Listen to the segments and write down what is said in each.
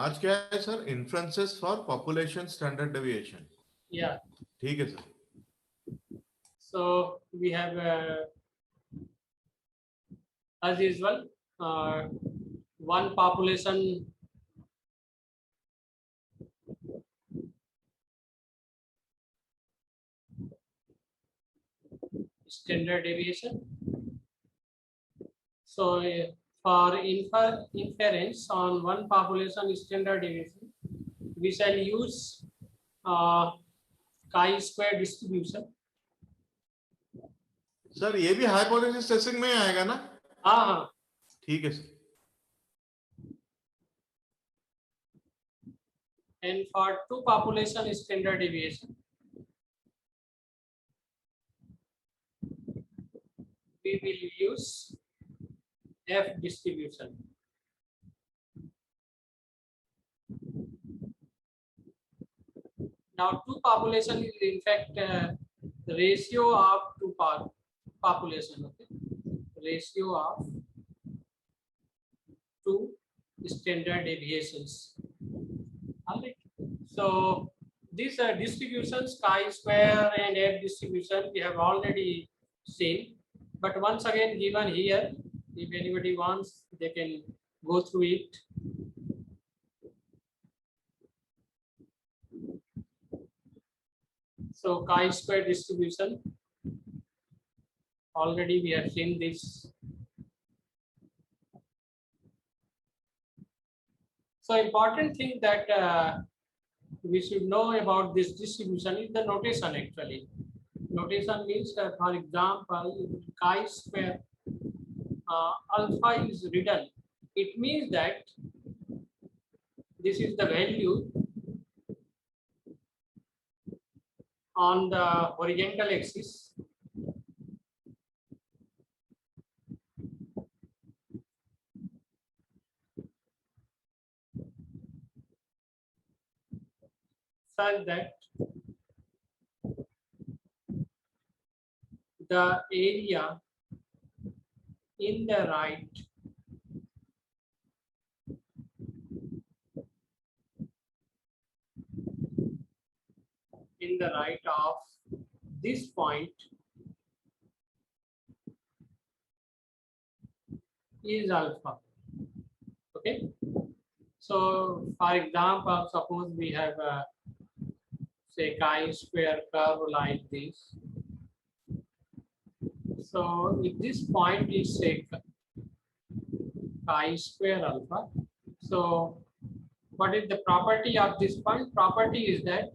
आज क्या है sir? Influences for population standard deviation. Yeah. ठीक है sir. So we have as usual one population standard deviation. So for inference on one population standard deviation, we shall use chi-square distribution. Sir ये भी hypothesis testing में आएगा ना? हाँ. ठीक है sir. And for two population standard deviation, we will use F distribution. Now, two population is in fact the ratio of two population. Okay, ratio of two standard deviations. All right. So these distributions, chi-square and F distribution, we have already seen. But once again, given here, if anybody wants, they can go through it. So chi-square distribution, already we have seen this. So important thing that we should know about this distribution is the notation actually. Notation means that, for example, chi-square alpha is written. It means that this is the value on the horizontal axis. Such that the area in the right of this point is alpha. Okay. So, for example, suppose we have say chi-square curve like this. So, if this point is say chi-square alpha, so what is the property of this point? Property is that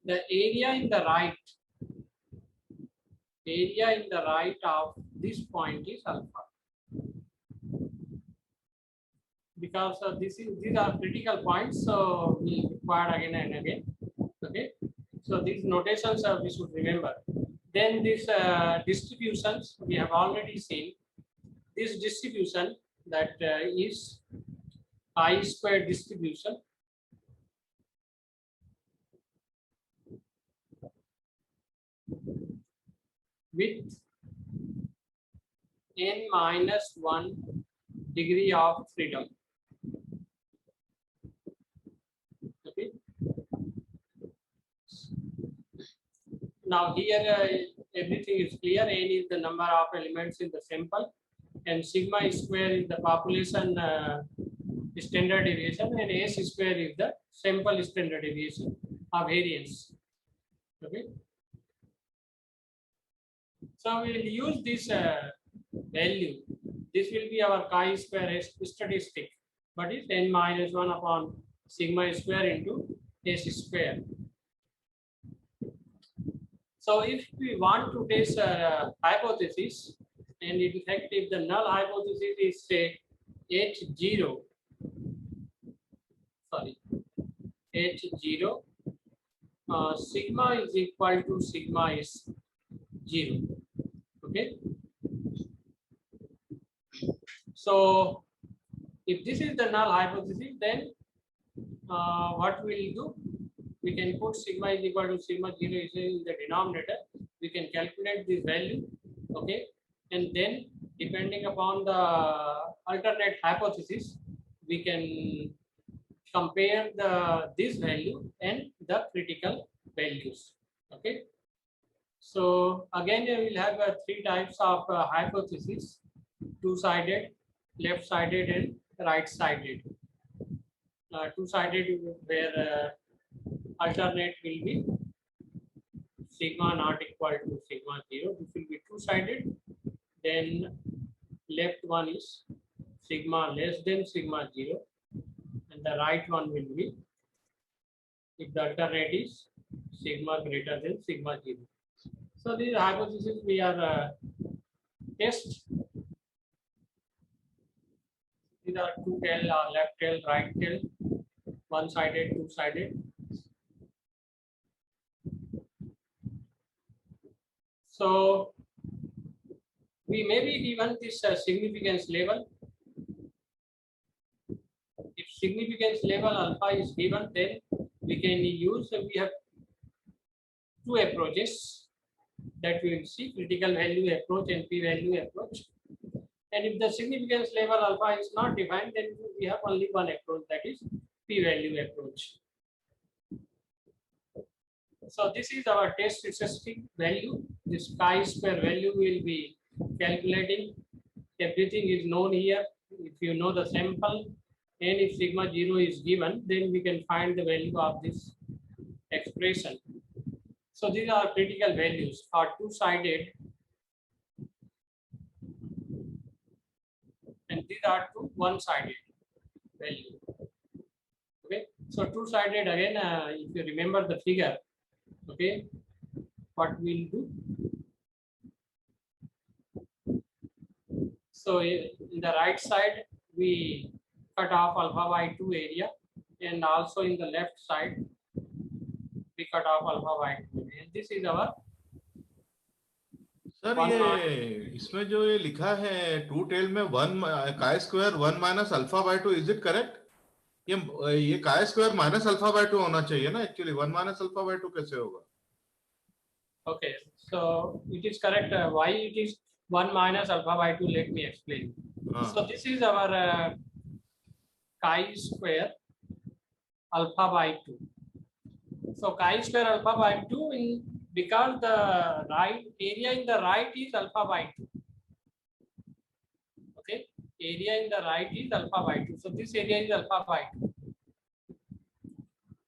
the area in the right of this point is alpha, because these are critical points, so we require again and again. Okay, so these notations we should remember. Then these distributions we have already seen. This distribution that is chi-square distribution. With n-1 degree of freedom. Okay. Now here everything is clear. N is the number of elements in the sample, and sigma square is the population standard deviation, and S square is the sample standard deviation of variance. Okay. So we will use this value. This will be our chi-square statistic, but it's n-1 upon sigma square into S square. So if we want to test hypothesis, and in fact if the null hypothesis is say H0, sigma is equal to sigma is 0. Okay. So if this is the null hypothesis, then what we will do? We can put sigma is equal to sigma 0 is in the denominator. We can calculate this value. Okay, and then depending upon the alternate hypothesis, we can compare this value and the critical values. Okay. So again, we will have three types of hypothesis: two-sided, left-sided, and right-sided. Two-sided, where alternate will be sigma not equal to sigma 0. This will be two-sided. Then left one is sigma less than sigma 0, and the right one will be, if the alternate is sigma greater than sigma 0. So these hypotheses we are test. These are two tail, left tail, right tail, one-sided, two-sided. So we may be given this significance level. If significance level alpha is given, then we can use, we have two approaches that we will see: critical value approach and p-value approach. And if the significance level alpha is not defined, then we have only one approach, that is p-value approach. So this is our test statistic value. This chi-square value will be calculating. Everything is known here. If you know the sample, and if sigma 0 is given, then we can find the value of this expression. So these are critical values for two-sided, and these are two one-sided value. Okay, so two-sided again, if you remember the figure, okay, what we'll do. So in the right side, we cut off alpha by 2 area, and also in the left side, we cut off alpha by 2 area. And this is our sir ये इसमें जो ये लिखा है to tell में one chi square 1 minus alpha by 2, is it correct? ये chi square minus alpha by 2 होना चाहिए ना, एक्चुअली 1 माइनस अल्फा बाय 2 कैसे होगा? Okay, so it is correct. Why it is 1 minus alpha by 2? Let me explain. So this is our chi square alpha by 2. So chi square alpha by 2 in, because the right area in the right is alpha by 2. Okay, area in the right is alpha by 2. So this area is alpha by 2.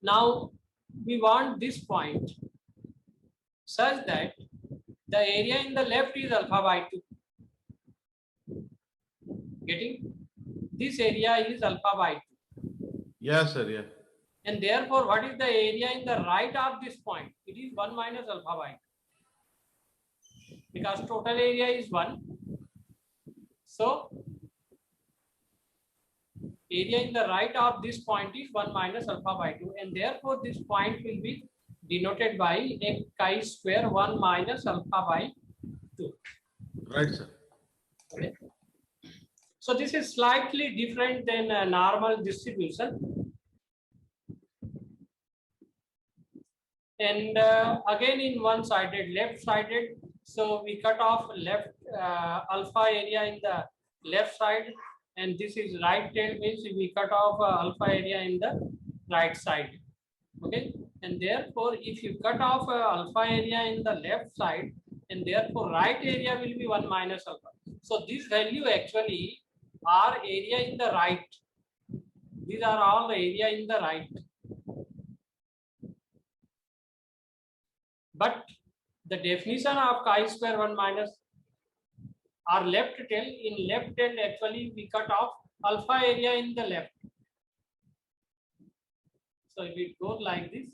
Now we want this point such that the area in the left is alpha by 2. Getting? This area is alpha by 2. Yes, sir. Yeah. And therefore, what is the area in the right of this point? It is 1 minus alpha by 2. Because total area is 1. So, area in the right of this point is 1 minus alpha by 2. And therefore, this point will be denoted by a chi square 1 minus alpha by 2. Right, sir. Okay. So this is slightly different than a normal distribution. And again in one-sided, left-sided, so we cut off left alpha area in the left side, and this is right tail, means we cut off alpha area in the right side. Okay, and therefore if you cut off alpha area in the left side, and therefore right area will be 1 minus alpha. So this value actually are area in the right. These are all area in the right. But the definition of chi square 1 minus are left tail. In left tail, actually we cut off alpha area in the left. So if it goes like this,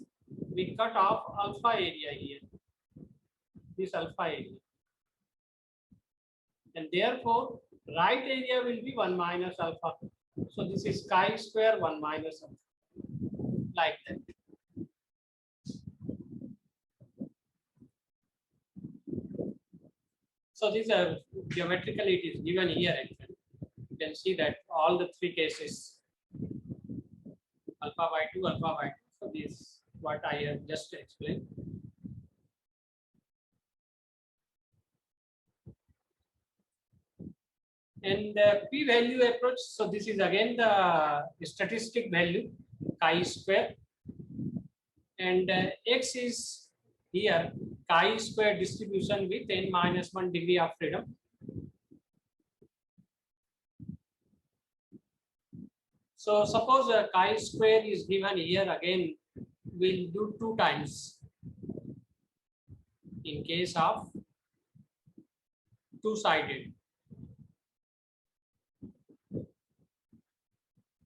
we cut off alpha area here. This alpha area. And therefore, right area will be 1 minus alpha. So this is chi square 1 minus alpha. Like that. So these are geometrically it is given here actually. You can see that all the three cases, alpha by 2, alpha by 2. So this is what I have just explained. And the p-value approach, so this is again the statistic value chi-square, and x is here chi-square distribution with n-1 degree of freedom. So suppose chi-square is given here, again we'll do 2 times in case of two-sided.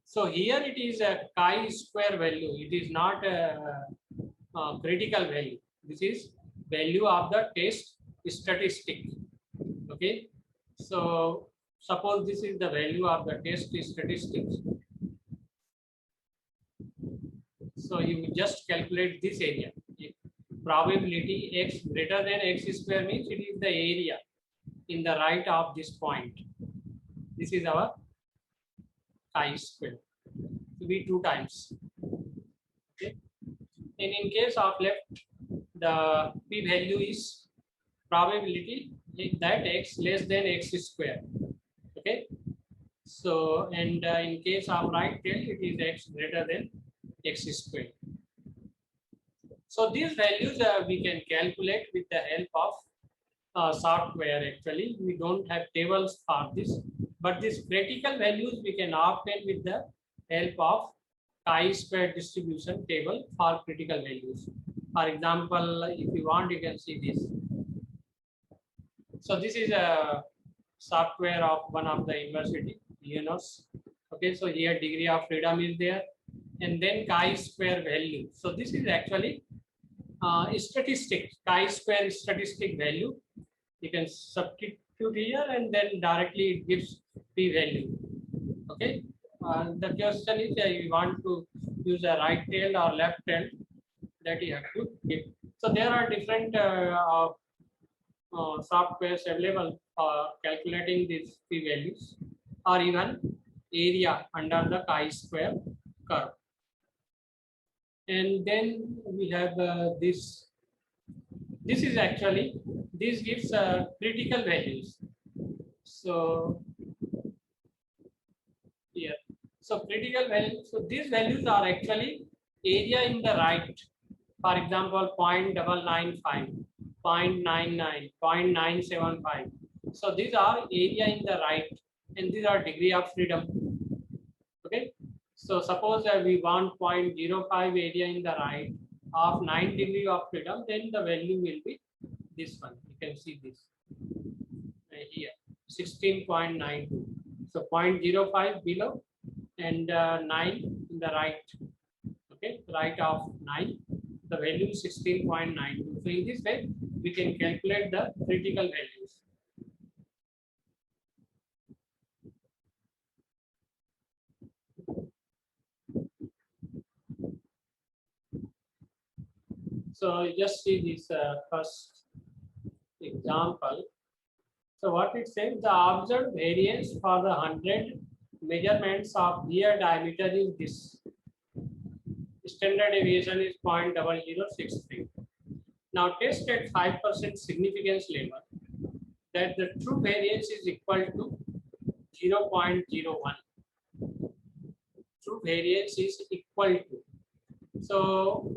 So here it is a chi-square value. It is not a critical value. This is value of the test statistic. Okay. So suppose this is the value of the test statistics. So you just calculate this area. If probability x greater than x square means it is the area in the right of this point. This is our chi-square. To be 2 times. Okay. And in case of left, the p-value is probability that x less than x square. Okay. So, and in case of right tail, it is x greater than x square. So these values we can calculate with the help of software. Actually, we don't have tables for this, but these critical values we can obtain with the help of chi-square distribution table for critical values. For example, if you want, you can see this. So this is a software of one of the university, UNOS. Okay, so here degree of freedom is there, and then chi-square value. So this is actually statistics, chi-square statistic value. You can substitute here, and then directly it gives p-value. Okay. The question is you want to use a right tail or left tail, that you have to give. So there are different softwares available for calculating these p-values or even area under the chi-square curve. And then we have this. This is actually, this gives critical values. So here. So critical values, so these values are actually area in the right. For example, 0.995, 0.99, 0.975. So these are area in the right, and these are degree of freedom. Okay. So suppose we want 0.05 area in the right of 9 degree of freedom, then the value will be this one. You can see this here, 16.92. So 0.05 below and 9 in the right. Okay, right of 9, the value is 16.92. So in this way, we can calculate the critical values. So just see this first example. So what it says, the observed variance for the 100 measurements of ear diameter is this. Standard deviation is 0.0063. Now test at 5% significance level that the true variance is equal to 0.01. True variance is equal to. So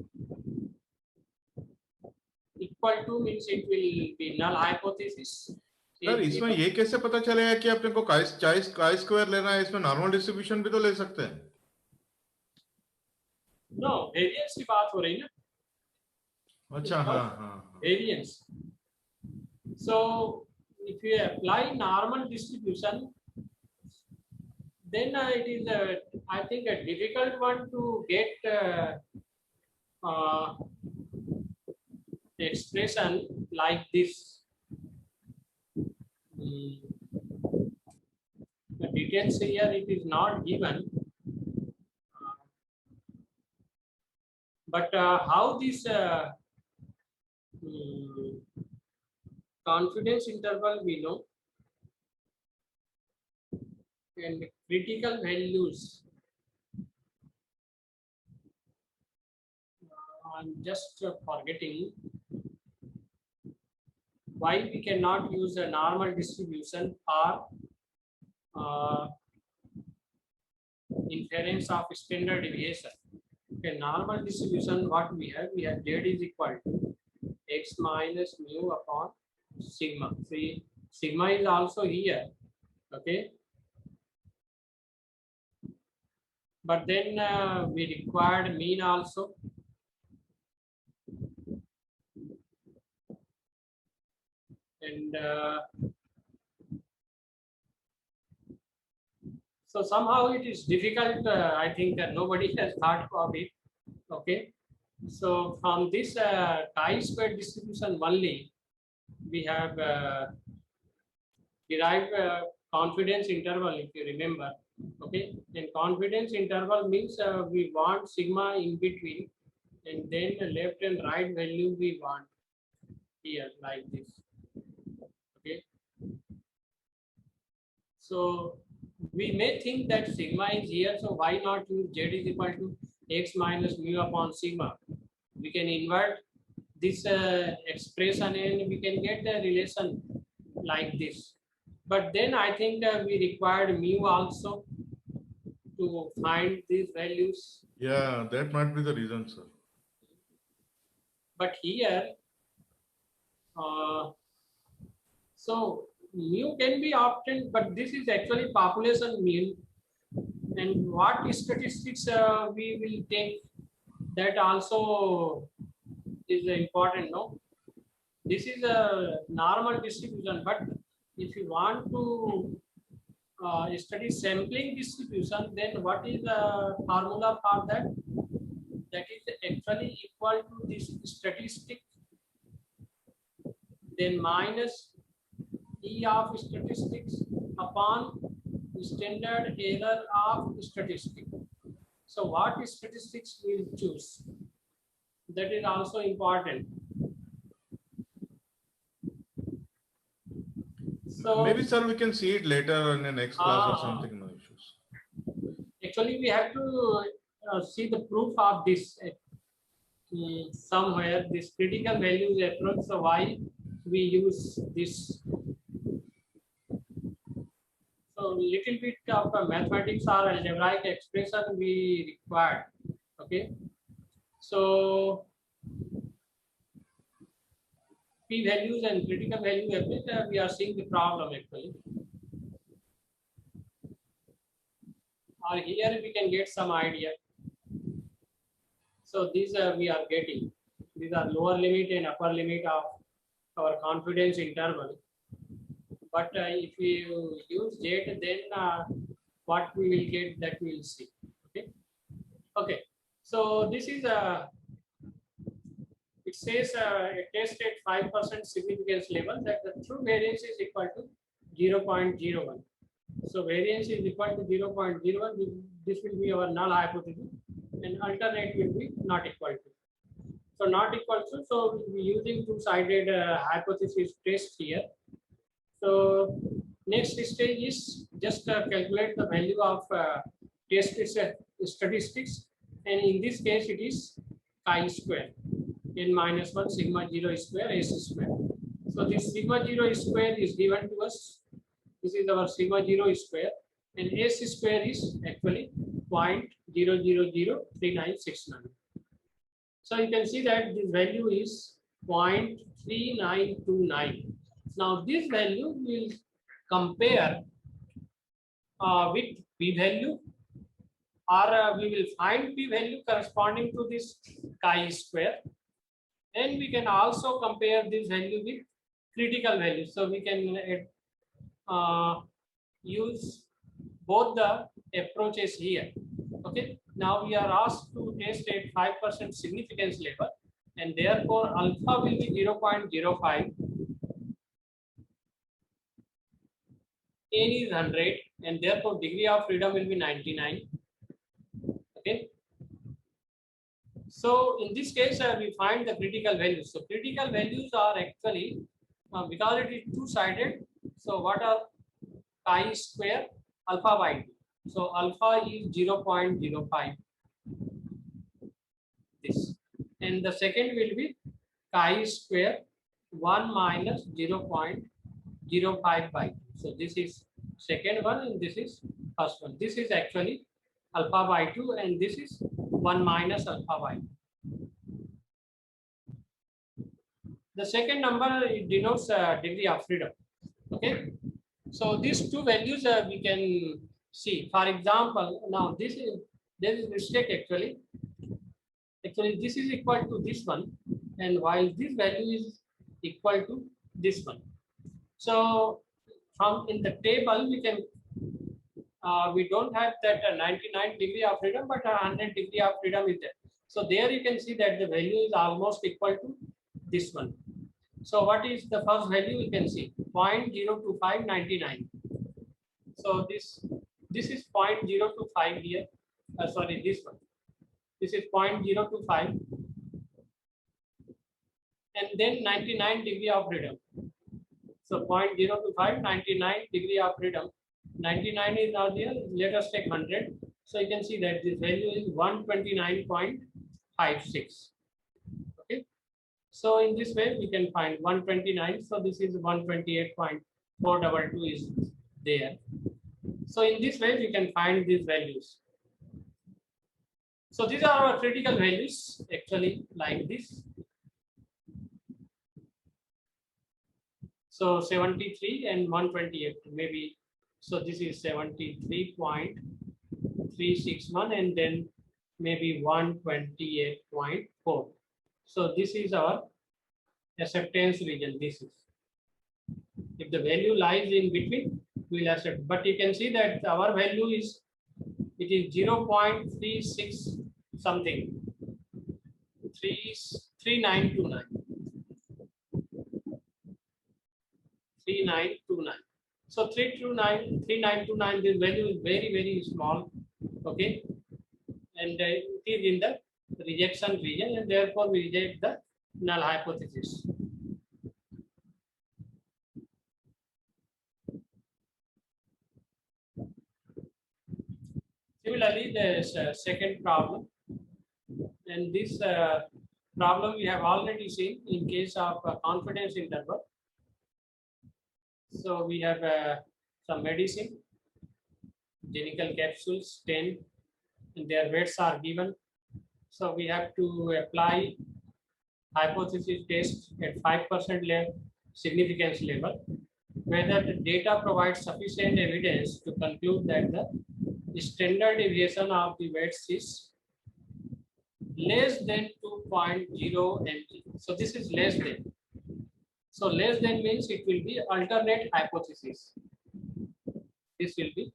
equal to means it will be null hypothesis. Sir इसमें ये कैसे पता चलेगा कि अपने को chi square लेना है? इसमें नॉर्मल डिस्ट्रीब्यूशन भी तो ले सकते हैं. नो, वेरिएंस की बात हो रही है ना. अच्छा, हाँ. Variance. So if you apply normal distribution, then it is I think a difficult one to get expression like this. The details here it is not given, but how this confidence interval we know, and critical values. I'm just forgetting why we cannot use a normal distribution for inference of standard deviation. Okay, normal distribution, what we have Z is equal to x minus mu upon sigma. See, sigma is also here. Okay, but then we required mean also. And so somehow it is difficult. I think nobody has thought of it. Okay, so from this chi-square distribution only, we have derived confidence interval, if you remember. Okay, and confidence interval means we want sigma in between, and then the left and right value we want here like this. Okay, so we may think that sigma is here, so why not use Z is equal to x minus mu upon sigma? We can invert this expression and we can get a relation like this. But then I think we required mu also to find these values. Yeah, that might be the reason, sir. But here, so mu can be obtained, but this is actually population mean. And what statistics we will take, that also is important, no? This is a normal distribution, but if you want to study sampling distribution, then what is the formula for that? That is actually equal to this statistic, then minus E of statistics upon standard error of statistics. So what statistics we will choose? That is also important. So Maybe, sir, we can see it later in the next class or something. No issues. Actually, we have to see the proof of this somewhere. This critical values approach. So why we use this? So little bit of mathematics or algebraic expression we require. Okay. So p values and critical value approach. We are seeing the problem actually. Or here we can get some idea. So these we are getting. These are lower limit and upper limit of our confidence interval. But if you use Z, then what we will get, that we will see. Okay. Okay. So this is it says a test at 5% significance level that the true variance is equal to 0.01. So variance is equal to 0.01. This will be our null hypothesis, and alternate will be not equal to. So not equal to. So we'll be using two-sided hypothesis test here. So next stage is just calculate the value of test statistics, and in this case it is chi-square n minus 1 sigma 0 square s square. So this sigma 0 square is given to us. This is our sigma 0 square, and s square is actually 0.0003969. So you can see that this value is 0.3929. Now this value will compare with p-value, or we will find p-value corresponding to this chi-square, and we can also compare this value with critical value. So we can use both the approaches here. Okay. Now we are asked to test at 5% significance level, and therefore alpha will be 0.05. N is 100, and therefore degree of freedom will be 99. Okay. So in this case, we find the critical values. So critical values are actually, because it is two-sided, so what are chi-square alpha by 2. So alpha is 0.05. This, and the second will be chi-square 1 minus 0.05 by 2. So this is second one, and this is first one. This is actually alpha by 2, and this is 1 minus alpha by 2. The second number, it denotes degree of freedom. Okay, so these two values we can see. For example, now there is mistake actually. Actually, this is equal to this one, and while this value is equal to this one. So from in the table we can we don't have that 99 degree of freedom, but 100 degree of freedom is there. So there you can see that the value is almost equal to this one. So what is the first value? You can see 0.02599. So this is 0.025 here. Sorry, this one. This is 0.025, and then 99 degree of freedom. So 0.025, 99 degree of freedom. 99 is now there. Let us take 100. So you can see that this value is 129.56. Okay. So in this way we can find 129. So this is 128.422 is there. So in this way we can find these values. So these are our critical values actually like this. So 73 and 128 maybe. So this is 73.361 and then maybe 128.4. So this is our acceptance region. This is, if the value lies in between, we'll accept. But you can see that our value is, it is 0.36 something, 3929. 3929. So 3929, this value is very, very small. Okay. And it is in the rejection region, and therefore we reject the null hypothesis. Similarly, there is a second problem, and this problem we have already seen in case of confidence interval. So we have some medicine, genical capsules 10, and their weights are given. So we have to apply hypothesis test at 5% level, significance level, whether the data provides sufficient evidence to conclude that the standard deviation of the weights is less than 2.0 mg. So this is less than. So less than means it will be alternate hypothesis. This will be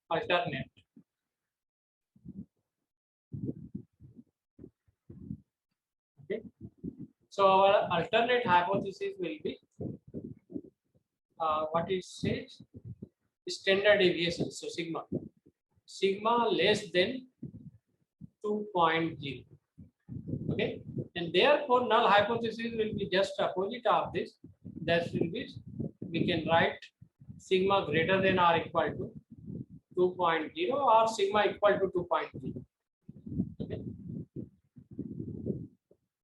alternate. Okay. So our alternate hypothesis will be what it says, standard deviation. So sigma less than 2.0. Okay. And therefore null hypothesis will be just opposite of this. That will be, we can write sigma greater than or equal to 2.0 or sigma equal to 2.0. Okay.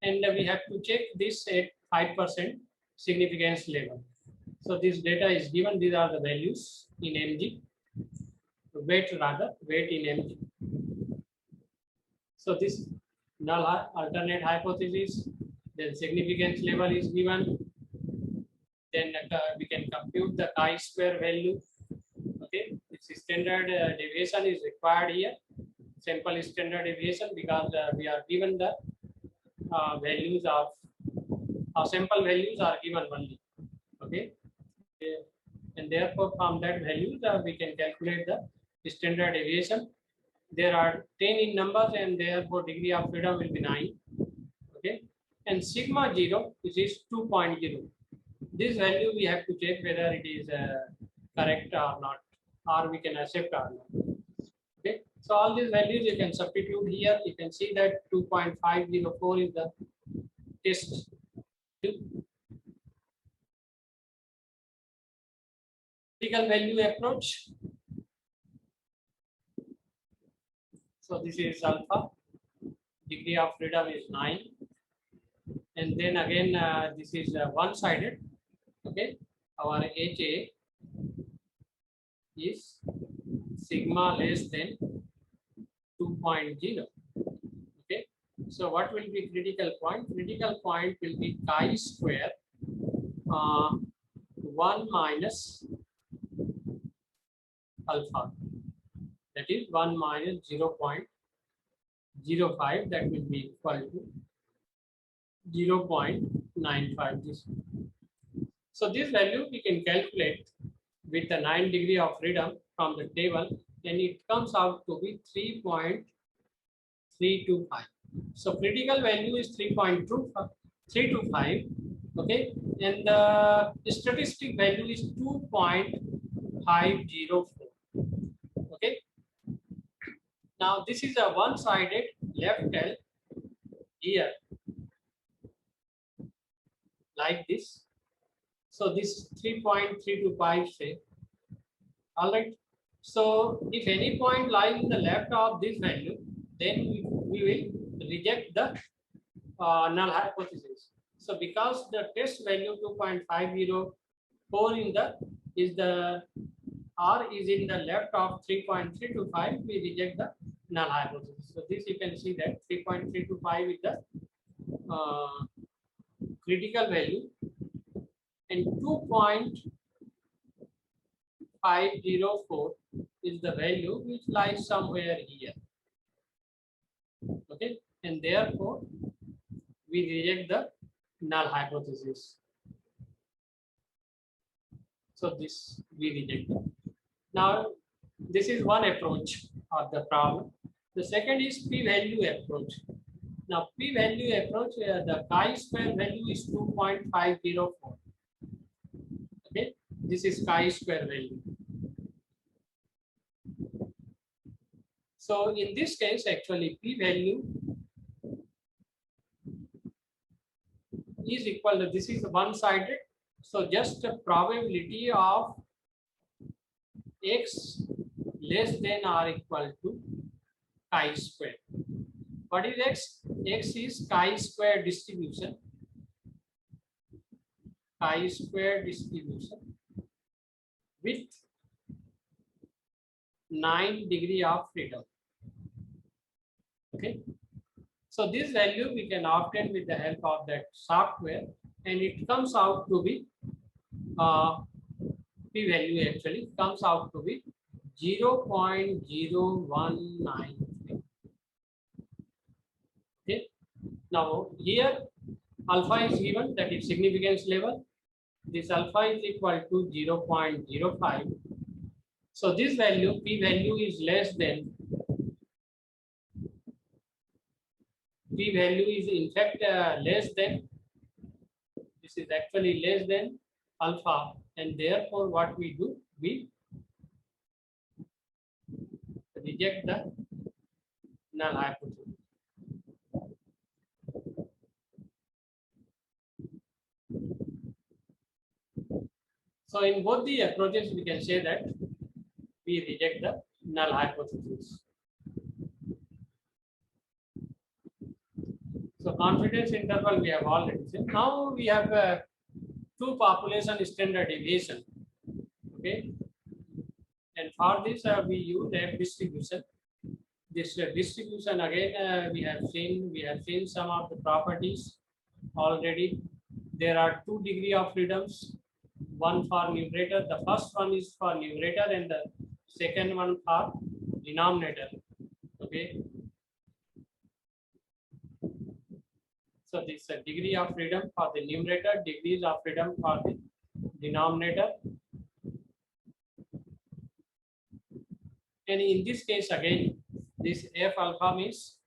And we have to check this at 5% significance level. So this data is given. These are the values in mg, weight in mg. So this null alternate hypothesis, then significance level is given. Then we can compute the chi-square value. Okay, its standard deviation is required here. Sample standard deviation, because we are given the values of our sample values are given only. Okay, and therefore from that values we can calculate the standard deviation. There are 10 in numbers, and therefore degree of freedom will be 9. Okay, and sigma 0, which is 2.0. This value we have to check whether it is correct or not, or we can accept or not. Okay, so all these values you can substitute here. You can see that 2.504 is the test. Critical value approach. So this is alpha, degree of freedom is 9, and then again this is one-sided. Okay, our HA is sigma less than 2.0. Okay, so what will be critical point? Critical point will be chi square 1 minus alpha, that is 1 minus 0.05, that will be equal to 0.95. This. So this value we can calculate with the 9 degree of freedom from the table, and it comes out to be 3.325. So critical value is 3.325. Okay, and the statistic value is 2.504. Okay, now this is a one-sided left L here, like this. So this 3.325 say. All right. So if any point lies in the left of this value, then we will reject the null hypothesis. So because the test value 2.504 in the R is in the left of 3.325, we reject the null hypothesis. So this you can see that 3.325 is the critical value, and 2.504 is the value which lies somewhere here. Okay, and therefore we reject the null hypothesis. So this we reject. Now this is one approach of the problem. The second is p-value approach. Now p-value approach, the chi-square value is 2.504. Okay, this is chi-square value. So in this case, actually p-value is equal to, this is one-sided. So just a probability of x less than or equal to chi square. What is x? X is chi square distribution. Chi square distribution with 9 degree of freedom. Okay. So this value we can obtain with the help of that software, and it comes out to be p-value actually comes out to be 0.0193. Okay. Now here alpha is given, that is significance level. This alpha is equal to 0.05. So this value, p-value is less than, p-value is in fact less than, this is actually less than alpha, and therefore what we do, we reject the null hypothesis. So in both the approaches, we can say that we reject the null hypothesis. So confidence interval we have already seen. Now we have two population standard deviation. Okay, and for this we use F distribution. This distribution again we have seen some of the properties already. There are 2 degree of freedoms, one for numerator. The first one is for numerator and the second one for denominator. Okay. So this degree of freedom for the numerator, degrees of freedom for the denominator. And in this case again, this F alpha means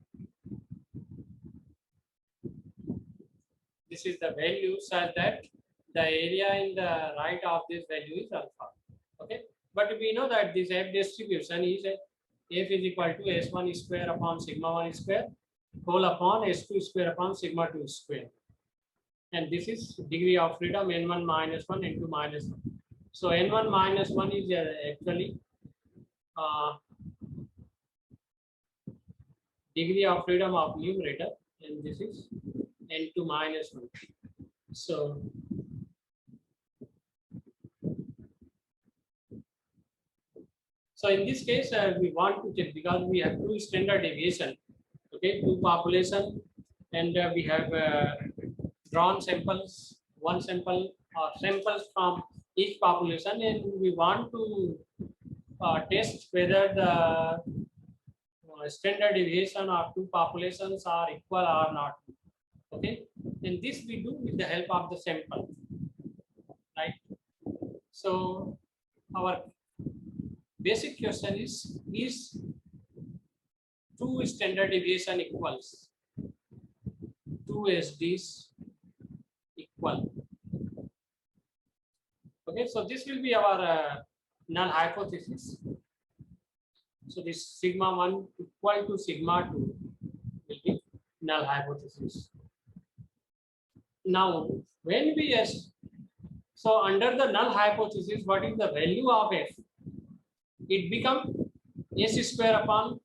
this is the value such that the area in the right of this value is alpha. Okay, but we know that this F distribution is F is equal to S1 square upon sigma 1 square whole upon S2 square upon sigma 2 square. And this is degree of freedom N1 minus 1, N2 minus 1. So N1 minus 1 is actually degree of freedom of numerator, and this is N2 minus 1. So So in this case, we want to check because we have two standard deviation, okay, two population, and we have drawn samples, one sample or samples from each population, and we want to test whether the standard deviation of two populations are equal or not. Okay, and this we do with the help of the sample, right? So our basic question is two standard deviation equals two SDs equal? Okay, so this will be our null hypothesis. So this sigma 1 equal to sigma 2 will be null hypothesis. Now, when we so under the null hypothesis, what is the value of f? It becomes s square upon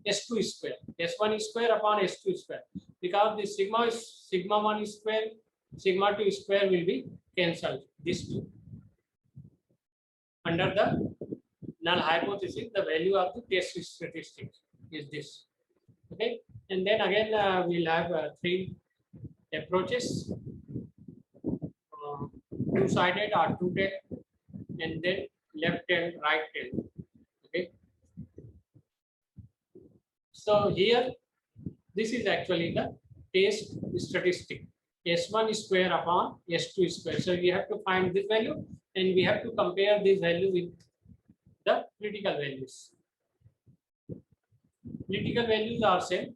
s2 square, s1 square upon s2 square, because the sigma 1 square, sigma 2 square will be cancelled. This two. Under the null hypothesis, the value of the test statistic is this. Okay, and then again we'll have three approaches: two-sided or two-tailed, and then left-tailed, right-tailed. Okay. So here, this is actually the test statistic, S1 square upon S2 square. So we have to find this value, and we have to compare this value with the critical values. Critical values are same,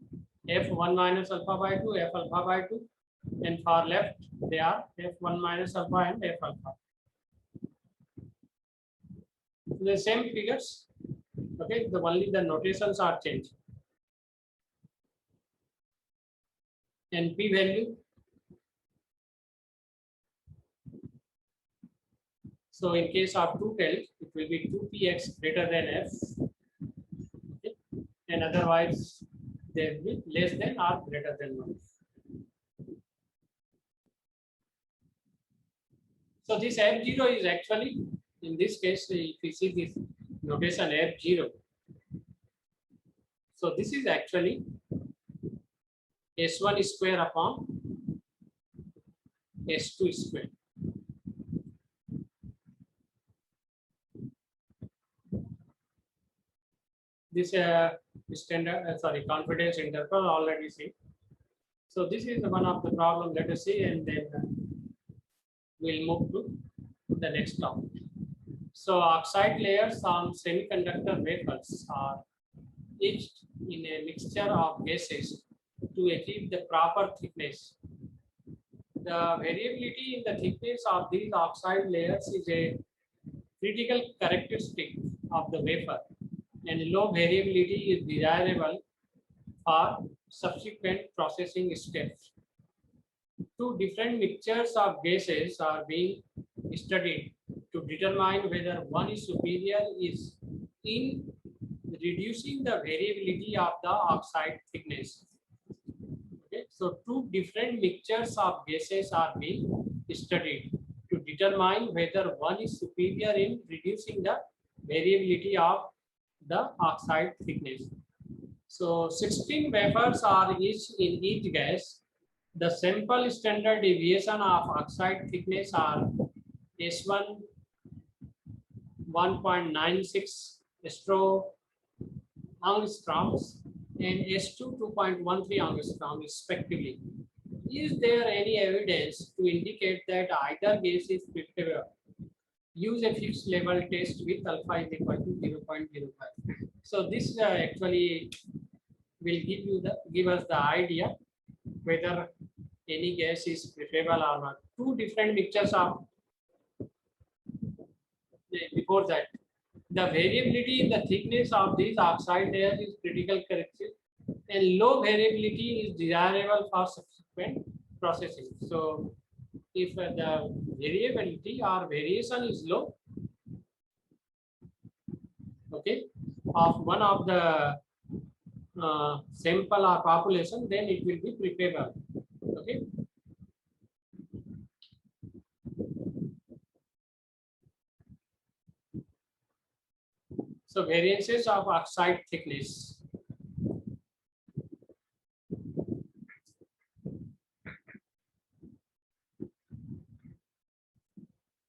f1 minus alpha by 2, f alpha by 2, and for left they are f1 minus alpha and f alpha. The same figures, okay, only the notations are changed. And p value, so in case of two-tailed, it will be 2px greater than f, okay, and otherwise they will be less than or greater than 1. So this f0 is actually, in this case, if you see this notation f0, so this is actually s1 square upon s2 square. This standard, confidence interval already see. So this is one of the problem. Let us see, and then we'll move to the next topic. So oxide layers on semiconductor wafers are etched in a mixture of gases to achieve the proper thickness. The variability in the thickness of these oxide layers is a critical characteristic of the wafer, and low variability is desirable for subsequent processing steps. Two different mixtures of gases are being studied to determine whether one is superior is in reducing the variability of the oxide thickness. Okay, so two different mixtures of gases are being studied to determine whether one is superior in reducing the variability of the oxide thickness. So 16 wafers are each in each gas. The sample standard deviation of oxide thickness are S1 1.96 angstroms and S2 2.13 angstrom respectively. Is there any evidence to indicate that either gas is preferable? Use a fixed level test with alpha is equal to 0.05. So this actually will give us the idea whether any gas is preferable or not. Two different mixtures of, before that, the variability in the thickness of these oxide layers is critical characteristic, and low variability is desirable for subsequent processing. So if the variability or variation is low, okay, of one of the sample or population, then it will be preferable. Okay. So variances of oxide thickness.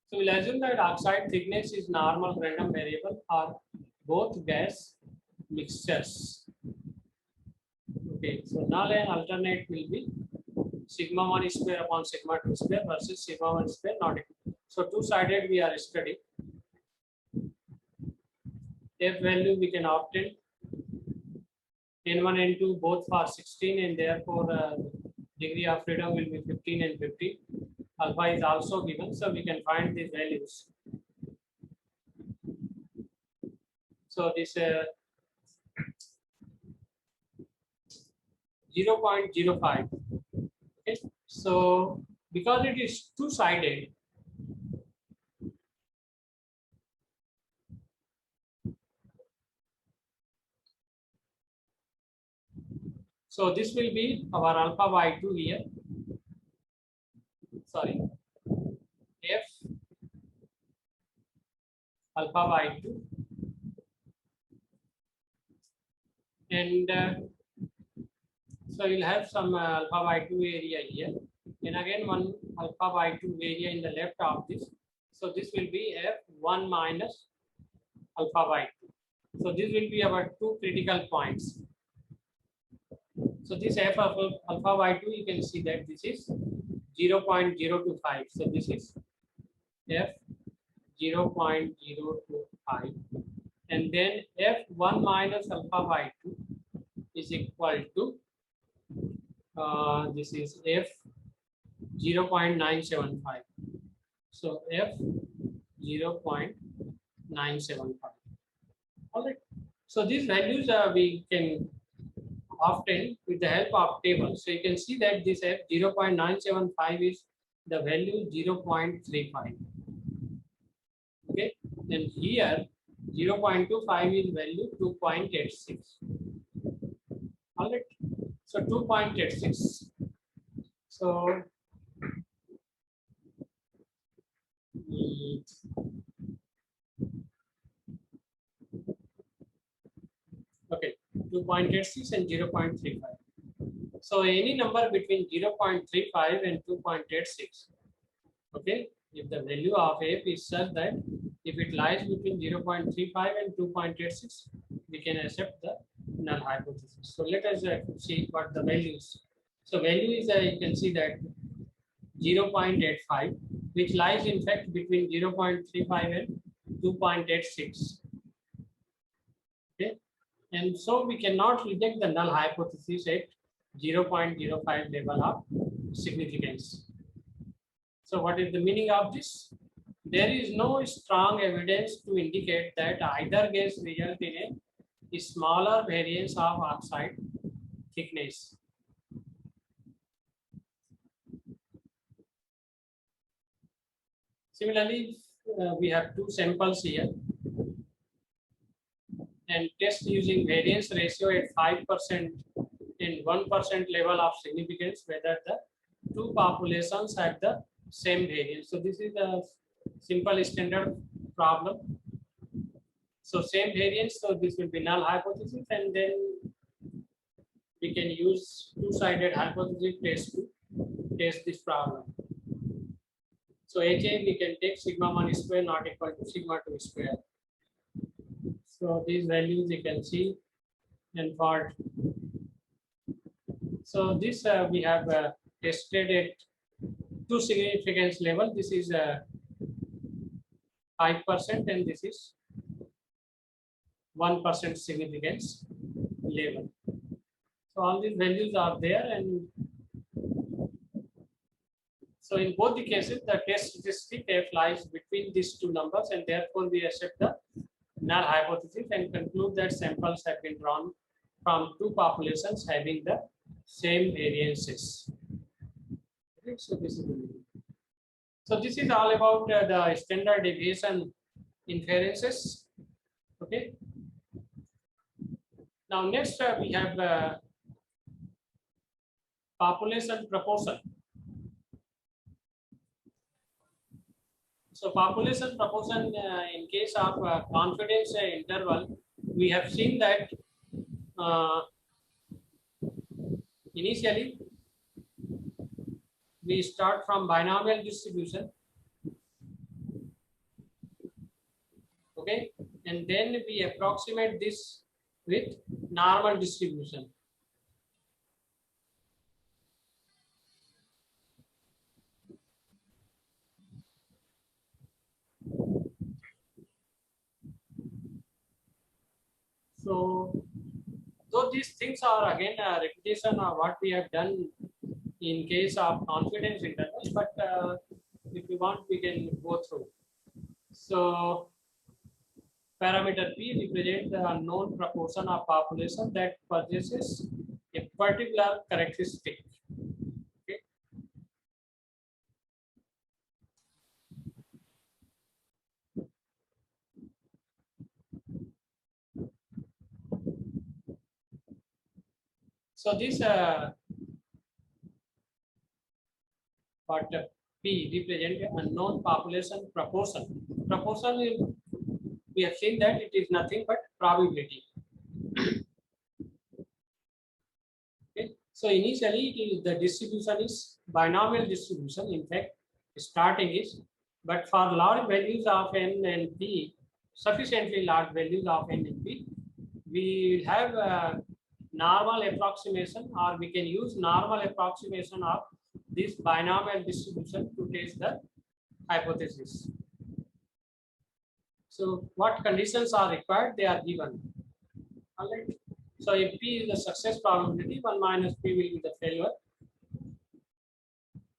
So we'll assume that oxide thickness is normal random variable for both gas mixtures. Okay, so null and alternate will be sigma 1 square upon sigma 2 square versus sigma 1 square not equal. So two-sided we are studying. F value we can obtain n1 n2 both for 16 and therefore degree of freedom will be 15 and 15. Alpha is also given, so we can find these values. So this 0.05. Okay, so because it is two-sided, so this will be our alpha by 2 here. Sorry, F alpha by 2 and so you'll have some alpha by 2 area here and again one alpha by 2 area in the left of this. So this will be F1 minus alpha by 2. So this will be our two critical points. So this F of alpha by 2, you can see that this is 0.025. So this is F 0.025 and then F1 minus alpha by 2 is equal to this is F 0.975. So F 0.975. All right. So these values we can obtain with the help of table. So you can see that this F 0.975 is the value 0.35. Okay, and here 0.25 is value 2.86. All right, so 2.86. So okay, 2.86 and 0.35. So any number between 0.35 and 2.86. Okay, if the value of F is such that if it lies between 0.35 and 2.86, we can accept the null hypothesis. So let us see what the value is. So value is you can see that 0.85, which lies in fact between 0.35 and 2.86. Okay, and so we cannot reject the null hypothesis at 0.05 level of significance. So what is the meaning of this? There is no strong evidence to indicate that either gas result in a smaller variance of oxide thickness. Similarly, we have two samples here and test using variance ratio at 5% and 1% level of significance whether the two populations have the same variance. So this is a simple standard problem. So same variance, so this will be null hypothesis and then we can use two-sided hypothesis test to test this problem. So HA we can take sigma 1 square not equal to sigma 2 square. So these values you can see and for so this we have tested at two significance level. This is 5% and this is 1% significance level. So all these values are there and so in both the cases the test statistic F lies between these two numbers and therefore we accept the null hypothesis and conclude that samples have been drawn from two populations having the same variances. Okay, so this is all about the standard deviation inferences. Okay. Now next we have population proportion. So population proportion in case of confidence interval, we have seen that initially we start from binomial distribution, okay, and then we approximate this with normal distribution. So, though these things are again a repetition of what we have done in case of confidence intervals, but if you want, we can go through. So, parameter P represents the unknown proportion of population that possesses a particular characteristic. Okay. So this what P represents unknown population proportion. Proportion we have seen that it is nothing but probability. Okay. So initially it is the distribution is binomial distribution. In fact, starting is, but for large values of n and p, sufficiently large values of n and p, we will have a normal approximation, or we can use normal approximation of this binomial distribution to test the hypothesis. So what conditions are required? They are given. All right. So if P is the success probability, 1 minus P will be the failure.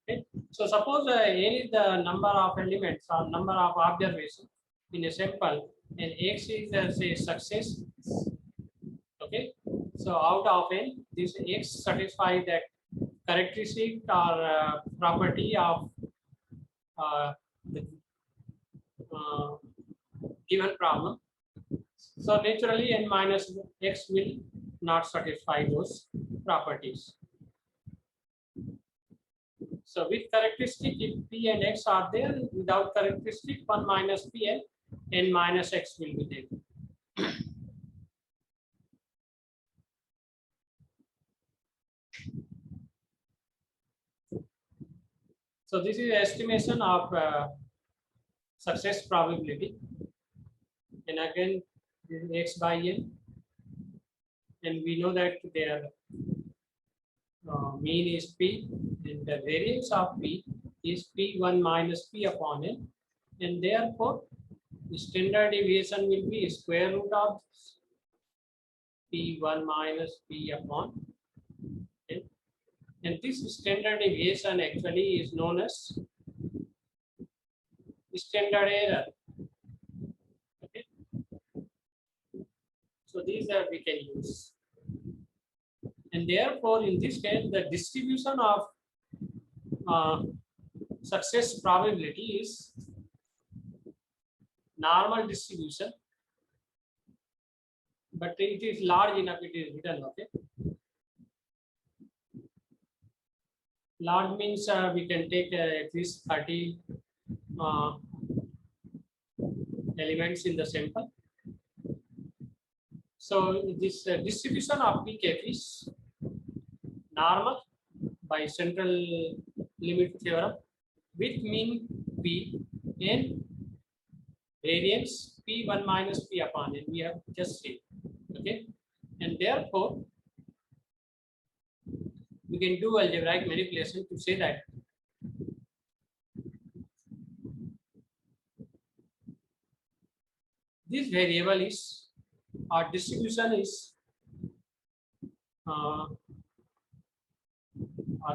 Okay. So suppose N is the number of elements or number of observations in a sample, and X is say success. Okay. So out of N, this X satisfies that characteristic or property of the given problem. So naturally n minus x will not satisfy those properties. So with characteristic, if p and x are there, without characteristic, 1 minus p and n minus x will be there. So this is estimation of success probability, and again this is x by n, and we know that their mean is p, and the variance of p is p1 minus p upon n, and therefore the standard deviation will be square root of p1 minus p upon n, and this standard deviation actually is known as standard error. Okay. So these are we can use, and therefore in this case the distribution of success probability is normal distribution, but it is large enough, it is written. Okay. Large means we can take at least 30 elements in the sample. So this distribution of pk is normal by central limit theorem with mean p and variance p1 minus p upon n. We have just seen. Okay, and therefore we can do algebraic manipulation to say that this variable is, our distribution is,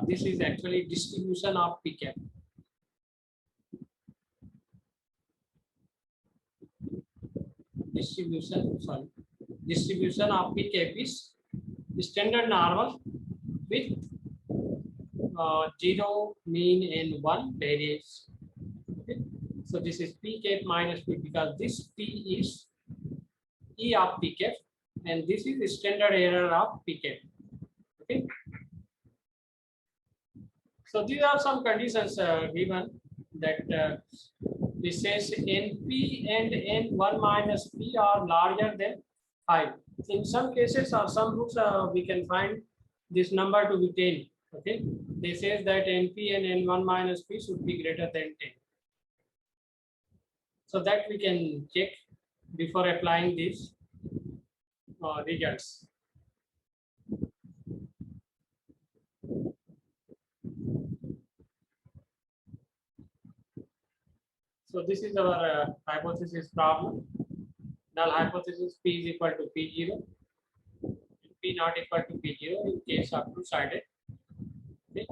this is actually distribution of p cap. Distribution of p cap is standard normal with 0, mean, and 1 variance. Okay. So this is p cap minus p, because this p is E of p cap, and this is the standard error of p cap. Okay. So these are some conditions given that this says NP and N1 minus P are larger than 5. In some cases or some books, we can find this number to be 10. Okay, they says that NP and N1 minus P should be greater than 10. So that we can check before applying these results. So this is our hypothesis problem. Null hypothesis P is equal to P0, P not equal to P0 in case of two-sided. Okay.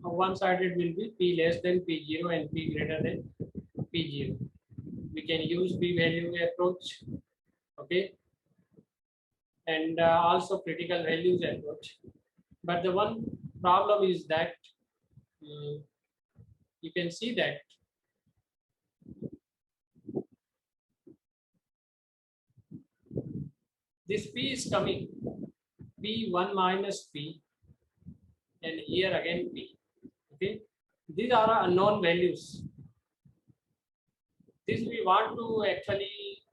One-sided will be P less than P0 and P greater than P0. We can use p-value approach, okay, and also critical values approach. But the one problem is that you can see that this P is coming, P1 minus P, and here again P. Okay, these are unknown values. This we want to actually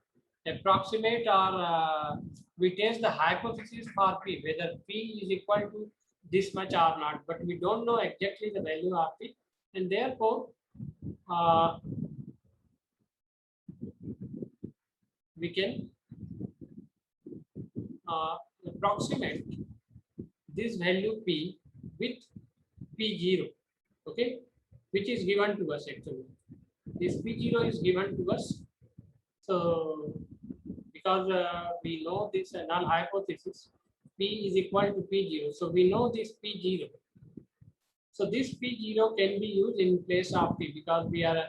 approximate or we test the hypothesis for P, whether P is equal to this much or not, but we don't know exactly the value of P, and therefore we can approximate this value P with P0, okay, which is given to us actually. This P0 is given to us. So because we know this null hypothesis, P is equal to P0. So we know this P0. So this P0 can be used in place of P because we are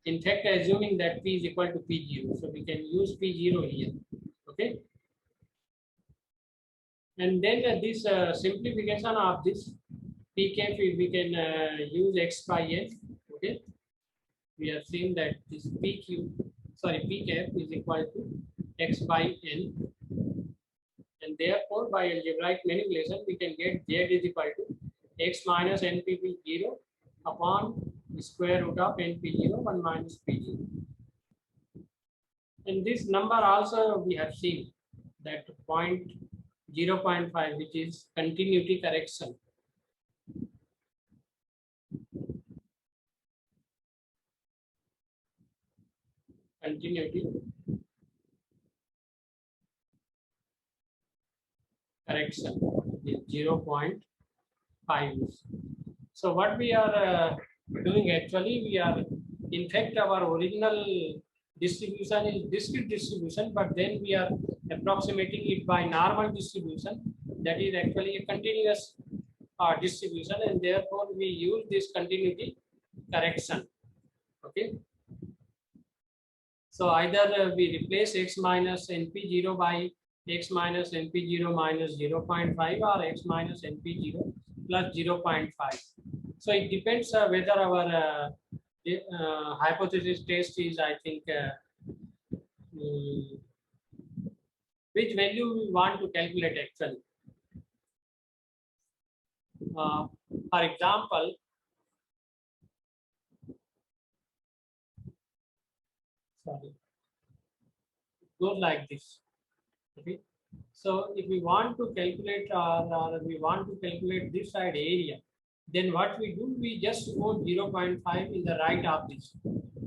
in fact assuming that P is equal to P0. So we can use P0 here. Okay. And then this simplification of this Pk, we can use x by n. Okay. We have seen that this Pk is equal to x by n, and therefore by algebraic manipulation we can get z is equal to x minus np0 upon the square root of np0 1 minus p0. And this number also we have seen that 0.5, which is continuity correction. Continuity correction is 0.5. So what we are doing actually, we are in fact our original distribution is discrete distribution, but then we are approximating it by normal distribution, that is actually a continuous distribution, and therefore we use this continuity correction. Okay. So either we replace x minus np0 by x minus np0 minus 0.5 or x minus np0 plus 0.5. So it depends whether our hypothesis test is, I think, which value we want to calculate actually. For example, sorry, it goes like this. Okay, so if we want to calculate or we want to calculate this side area, then what we do, we just put 0.5 in the right of this.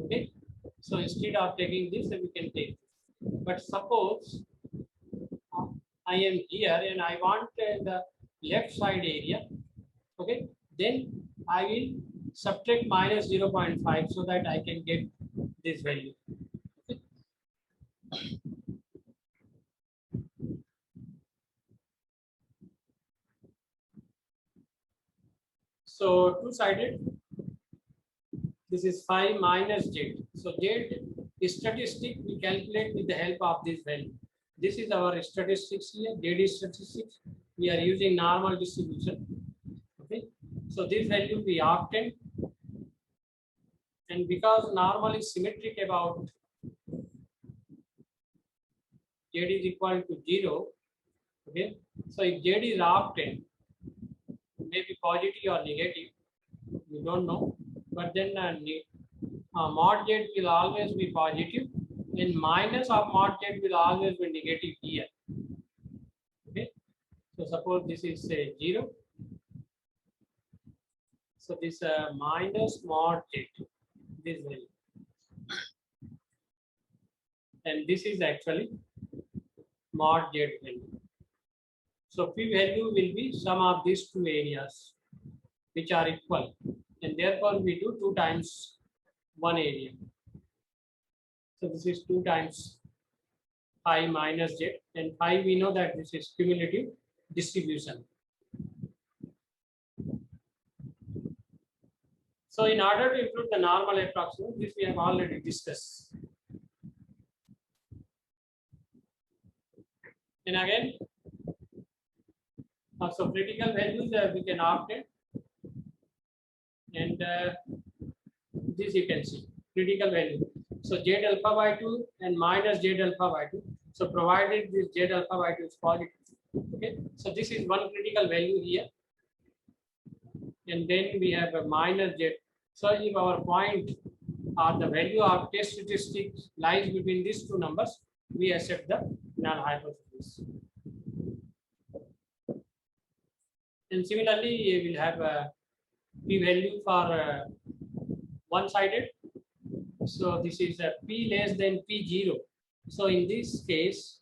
Okay, so instead of taking this, we can take this. But suppose I am here and I want the left side area. Okay, then I will subtract minus 0.5 so that I can get this value. Okay. So two-sided, this is 5 minus z. So z statistic we calculate with the help of this value. This is our statistics here, z statistics. We are using normal distribution. Okay, so this value we obtain, and because normal is symmetric about z is equal to 0. Okay, so if z is obtained, maybe positive or negative, we we don't know, but then mod z will always be positive, and minus of mod z will always be negative here. Okay, so suppose this is say 0. So this minus mod z, this value, and this is actually mod z value. So p value will be sum of these two areas which are equal, and therefore we do 2 times one area. So this is 2 times phi minus z, and phi we know that this is cumulative distribution. So in order to include the normal approximation, this we have already discussed. And again, so critical values we can opt in, and this you can see critical value. So z alpha by 2 and minus z alpha by 2. So provided this z alpha by 2 is positive. Okay, so this is one critical value here, and then we have a minus z. So if our point or the value of test statistics lies between these two numbers, we accept the null hypothesis. And similarly, we will have a p value for one-sided. So this is a p less than p0. So in this case,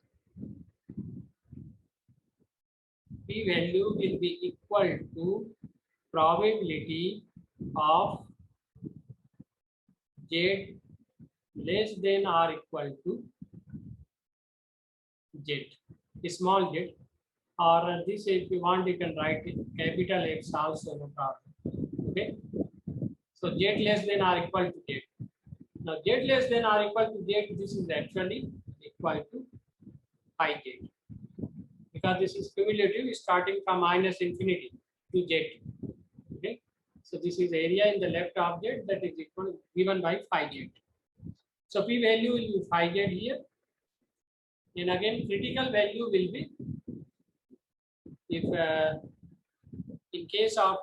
p value will be equal to probability of z less than or equal to z, small z, or this if you want you can write it capital X also, no problem. Okay, so z less than or equal to z. Now z less than or equal to z, this is actually equal to pi z, because this is cumulative starting from minus infinity to z. Okay, so this is area in the left object that is equal given by phi z. So p value will be phi z here, and again critical value will be if in case of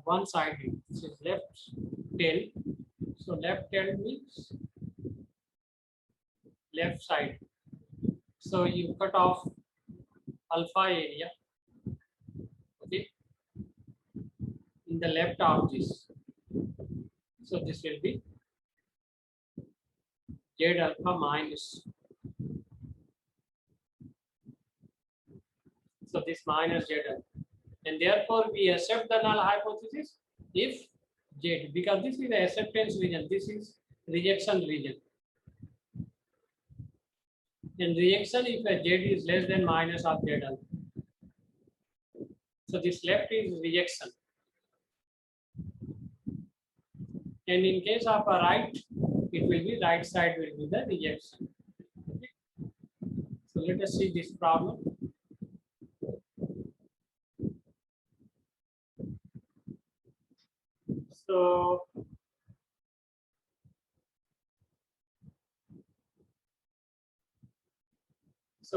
one sided, this is left tail. So left tail means left side. So you cut off alpha area, okay, in the left of this. So this will be z alpha minus. So this minus z alpha, and therefore we accept the null hypothesis if z, because this is the acceptance region, this is rejection region. And rejection if a z is less than minus of z alpha. So this left is rejection. And in case of a right, it will be right side will be the rejection. Okay. So let us see this problem. So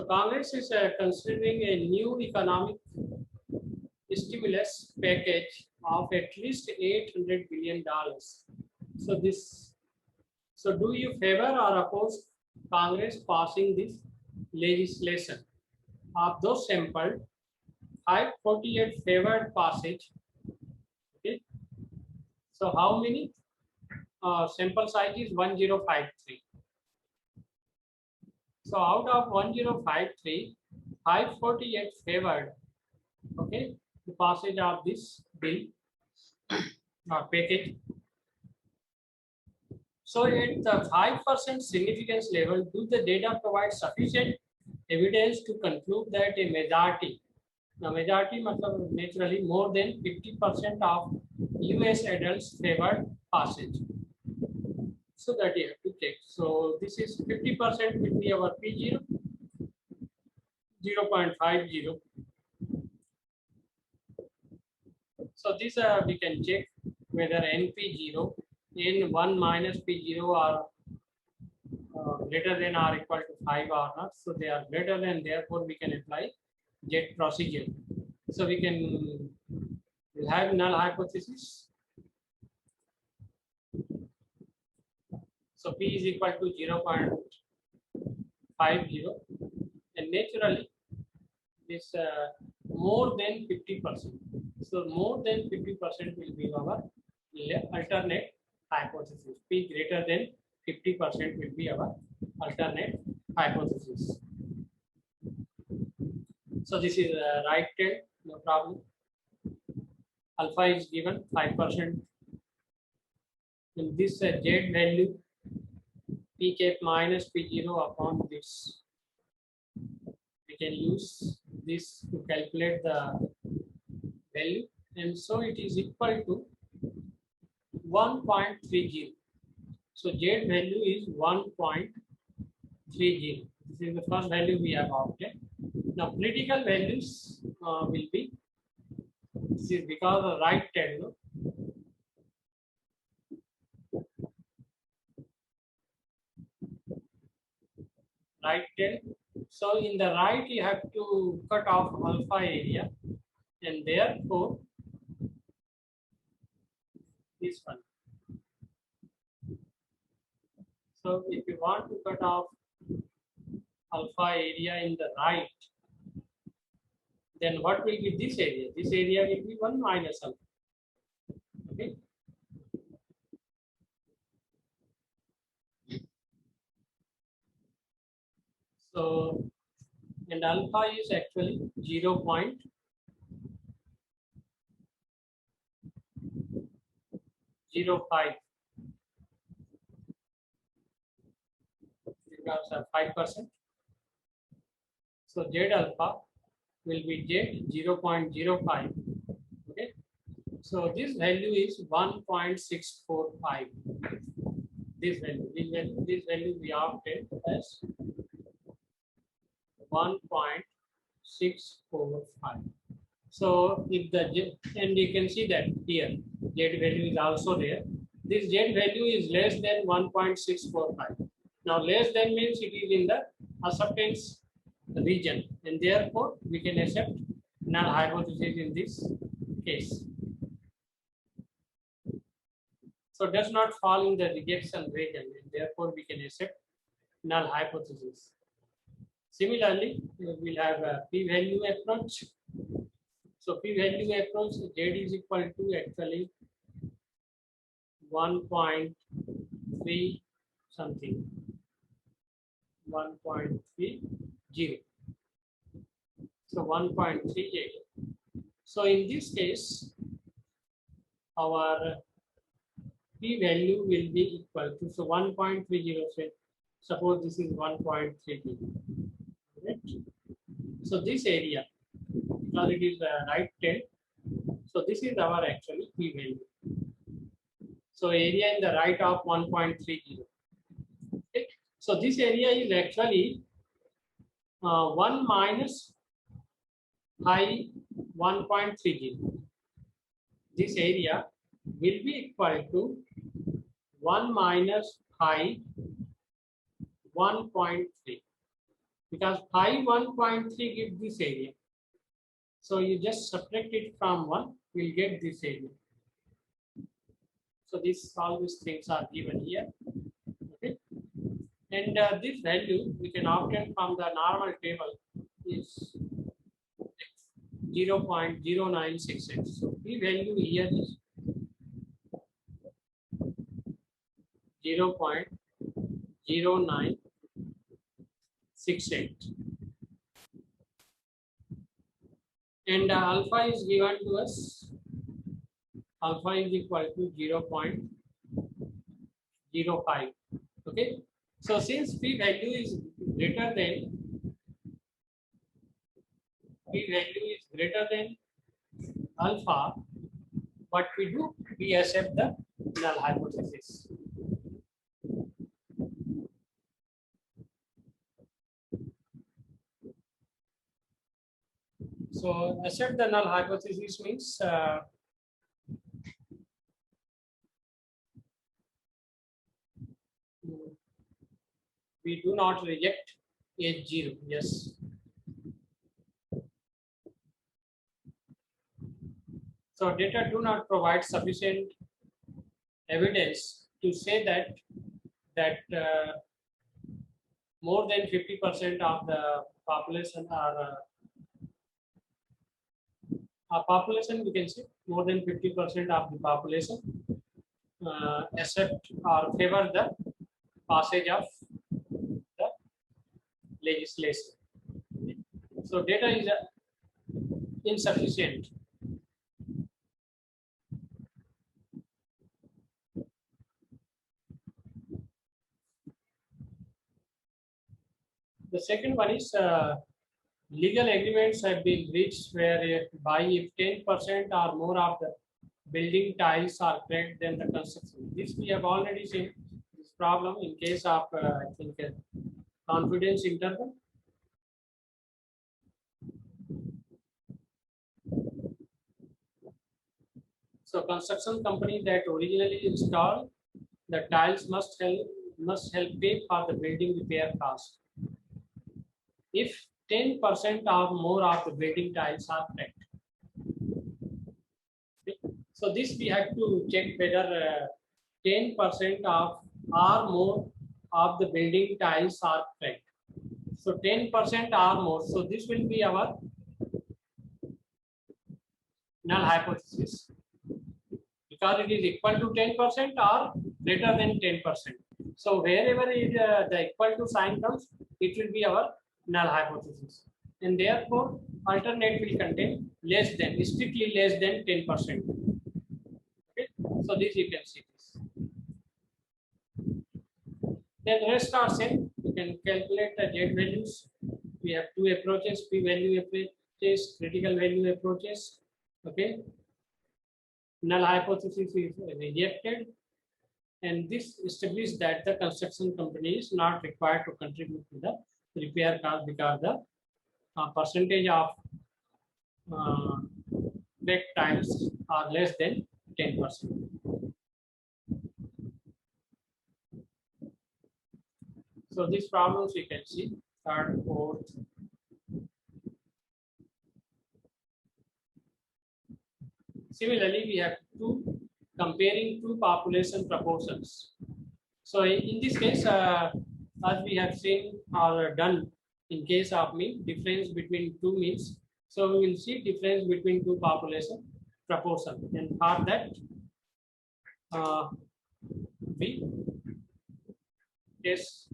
Congress is considering a new economic stimulus package of at least $800 billion. So do you favor or oppose Congress passing this legislation? Of those sampled, 548 favored passage. Okay. So how many? Sample size is 1053. So out of 1053, 548 favored, okay, the passage of this bill or package. So at the 5% significance level, do the data provide sufficient evidence to conclude that a majority, now majority matlab naturally more than 50% of US adults favored passage? So that you have to check. So this is 50% will be our P0, 0.50. So this we can check whether NP0, N1 minus P0 are greater than or equal to 5 or not. So they are greater than, therefore we can apply Z procedure. So we can have null hypothesis So P is equal to 0.50, and naturally this more than 50%. So more than 50% will be our alternate hypothesis. P greater than 50% will be our alternate hypothesis. So this is right tail, no problem. Alpha is given 5%. In this Z value, P cap minus P0 upon this. We can use this to calculate the value, and so it is equal to 1.30. So Z value is 1.30. This is the first value we have obtained. Now critical values will be, this is because of right tail, no? Right tail. So in the right you have to cut off alpha area, and therefore this one. So if you want to cut off alpha area in the right, then what will be this area? This area will be 1 minus alpha. Okay. So, and alpha is actually 0.05. Because of 5%. So Z alpha will be Z 0.05. Okay. So this value is 1.645. This value we obtained as 1.645. So if the Z, and you can see that here Z value is also there. This Z value is less than 1.645. Now less than means it is in the acceptance region, and therefore we can accept null hypothesis in this case. So does not fall in the rejection region, and therefore we can accept null hypothesis. Similarly, we will have a p-value approach. So p-value approach, Z is equal to actually 1.3 something, 1.30. So 1.38. So in this case, our p-value will be equal to, so 1.30. Suppose this is 1.30. Right? So this area, because it is right tail, so this is our actually p-value. So area in the right of 1.30. Okay. So this area is actually 1 minus high 1.30. This area will be equal to 1 minus high 1.3, because high 1.3 gives this area. So you just subtract it from 1, you'll get this area. So this, all these things are given here. Okay. And this value we can obtain from the normal table is 0.0968. So p value here is 0.0968. And alpha is given to us. Alpha is equal to 0.05. Okay. So since p value is greater than alpha, what we do, we accept the null hypothesis. So accept the null hypothesis means we do not reject H0. Yes. So data do not provide sufficient evidence to say that that more than 50% of the population are population, we can say more than 50% of the population accept or favor the passage of the legislation. So data is insufficient. The second one is legal agreements have been reached where if 10% or more of the building tiles are cracked, then the construction. This we have already seen this problem in case of I think confidence interval. So construction company that originally installed the tiles must help pay for the building repair cost. If 10% or more of the building tiles are cracked. So this we have to check whether 10% of or more of the building tiles are cracked. So 10% or more. So this will be our null hypothesis because it is equal to 10% or greater than 10%. So wherever is the equal to sign comes, it will be our null hypothesis. And therefore, alternate will contain less than, strictly less than 10%. Okay, so this you can see this. Then rest are same. You can calculate the Z values. We have two approaches: p-value approaches, critical value approaches. Okay. Null hypothesis is rejected, and this establishes that the construction company is not required to contribute to the repair cost because the percentage of cracked tiles are less than 10%. So these problems we can see third, fourth. Similarly, we have comparing two population proportions. So in this case, as we have seen or done in case of mean difference between two means. So we will see difference between two population proportion, and for that we test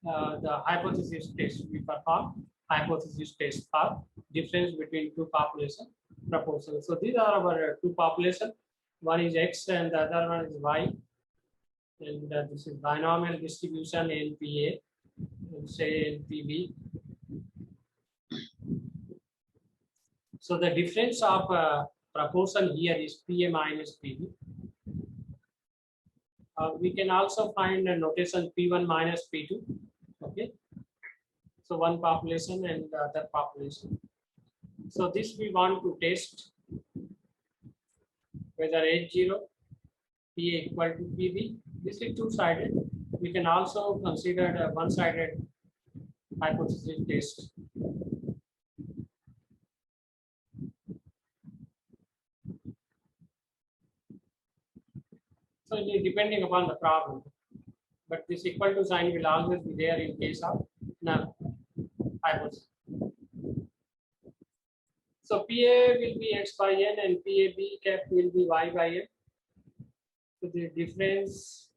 the hypothesis test. We perform hypothesis test for difference between two population proportions. So these are our two population. One is X and the other one is Y. And this is binomial distribution NPA and say NPB. So the difference of proportion here is PA minus PB. We can also find a notation P1 minus P2. Okay. So one population and the other population. So this we want to test whether H0 PA equal to PB. This is two-sided. We can also consider a one-sided hypothesis test. So it is depending upon the problem, but this equal to sign will always be there in case of null hypothesis. So PA will be X by N and PAB cap will be Y by N. So the difference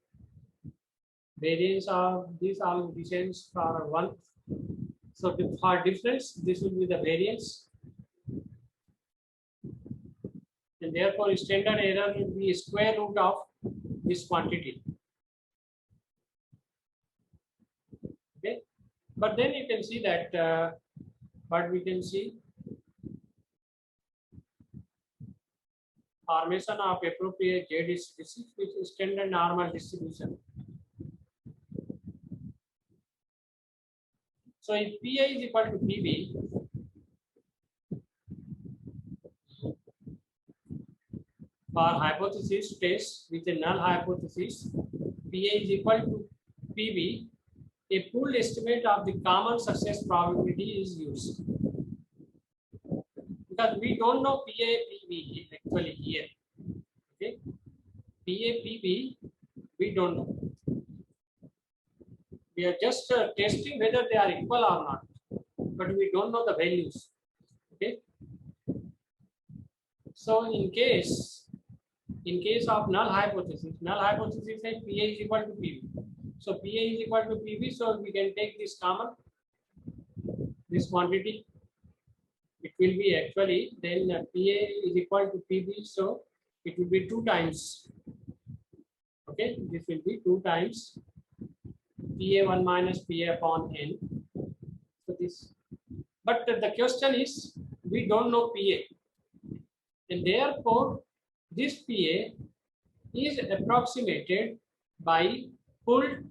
variance of these all decisions are 1. So for difference, this will be the variance. And therefore standard error will be square root of this quantity. Okay, but then you can see that what we can see formation of appropriate Z distribution which is standard normal distribution. So if PA is equal to PB, for hypothesis test with a null hypothesis, PA is equal to PB, a pooled estimate of the common success probability is used. Because we don't know PA, PB actually here. Okay, PA, PB, we don't know. We are just testing whether they are equal or not, but we don't know the values. Okay. So in case of null hypothesis says PA is equal to PB. So PA is equal to PB. So we can take this common, this quantity. It will be actually then PA is equal to PB. So it will be 2 times. Okay, this will be 2 times PA1 minus PA upon N. So this, but the question is we don't know PA, and therefore this PA is approximated by pooled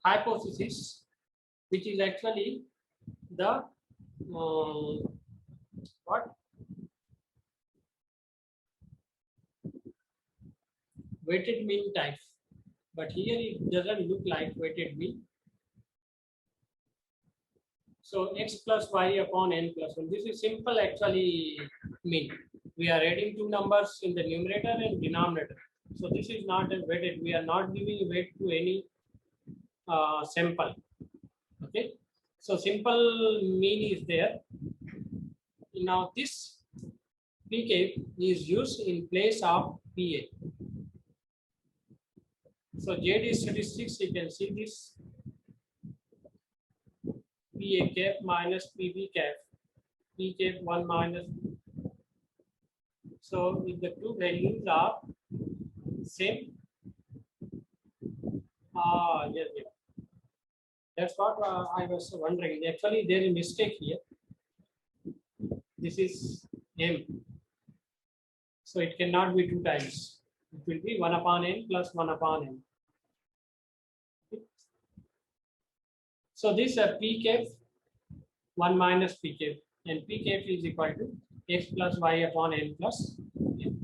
hypothesis, which is actually the what weighted mean type, but here it doesn't look like weighted mean. So x plus y upon n plus 1. This is simple actually mean. We are adding 2 numbers in the numerator and denominator. So this is not a weighted. We are not giving weight to any sample. Okay. So simple mean is there. Now this PK is used in place of PA. So JD statistics, you can see this PA cap minus PB cap, P cap 1 minus. So if the two values are same, yes, yes. That's what I was wondering. Actually, there is a mistake here. This is M. So it cannot be 2 times. It will be 1 upon N plus 1 upon N. Okay. So this P cap 1 minus P cap, and P cap is equal to x plus y upon N plus N.